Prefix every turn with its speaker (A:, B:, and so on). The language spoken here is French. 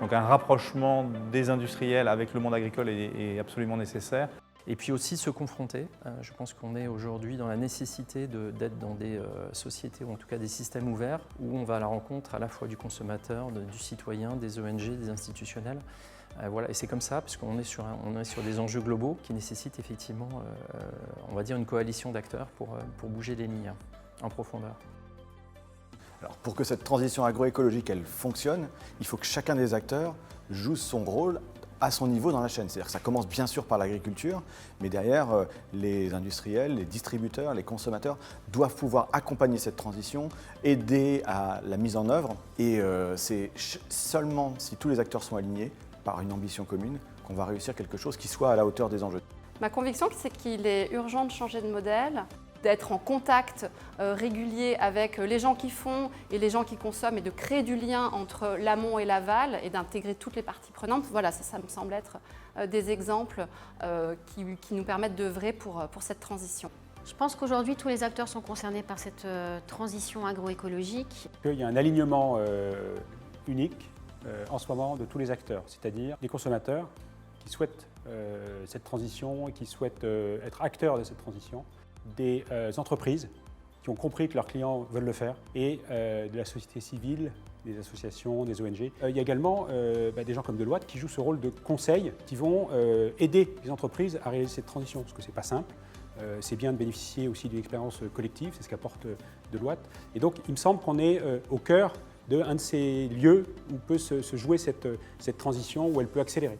A: Donc un rapprochement des industriels avec le monde agricole est absolument nécessaire.
B: Et puis aussi se confronter. Je pense qu'on est aujourd'hui dans la nécessité d'être dans des sociétés, ou en tout cas des systèmes ouverts, où on va à la rencontre à la fois du consommateur, du citoyen, des ONG, des institutionnels. Voilà. Et c'est comme ça, puisqu'on est sur des enjeux globaux qui nécessitent effectivement, on va dire, une coalition d'acteurs pour bouger les lignes en profondeur.
C: Alors, pour que cette transition agroécologique elle fonctionne, il faut que chacun des acteurs joue son rôle à son niveau dans la chaîne. C'est-à-dire que ça commence bien sûr par l'agriculture, mais derrière, les industriels, les distributeurs, les consommateurs doivent pouvoir accompagner cette transition, aider à la mise en œuvre. Et c'est seulement si tous les acteurs sont alignés par une ambition commune qu'on va réussir quelque chose qui soit à la hauteur des enjeux.
D: Ma conviction, c'est qu'il est urgent de changer de modèle, d'être en contact régulier avec les gens qui font et les gens qui consomment et de créer du lien entre l'amont et l'aval et d'intégrer toutes les parties prenantes. Voilà, ça me semble être des exemples qui nous permettent d'œuvrer pour cette transition.
E: Je pense qu'aujourd'hui, tous les acteurs sont concernés par cette transition agroécologique.
F: Il y a un alignement unique en ce moment de tous les acteurs, c'est-à-dire les consommateurs qui souhaitent cette transition et qui souhaitent être acteurs de cette transition, des entreprises qui ont compris que leurs clients veulent le faire et de la société civile, des associations, des ONG. Il y a également des gens comme Deloitte qui jouent ce rôle de conseil, qui vont aider les entreprises à réaliser cette transition, parce que ce n'est pas simple. C'est bien de bénéficier aussi d'une expérience collective, c'est ce qu'apporte Deloitte. Et donc il me semble qu'on est au cœur d'un de ces lieux où peut se jouer cette transition, où elle peut accélérer.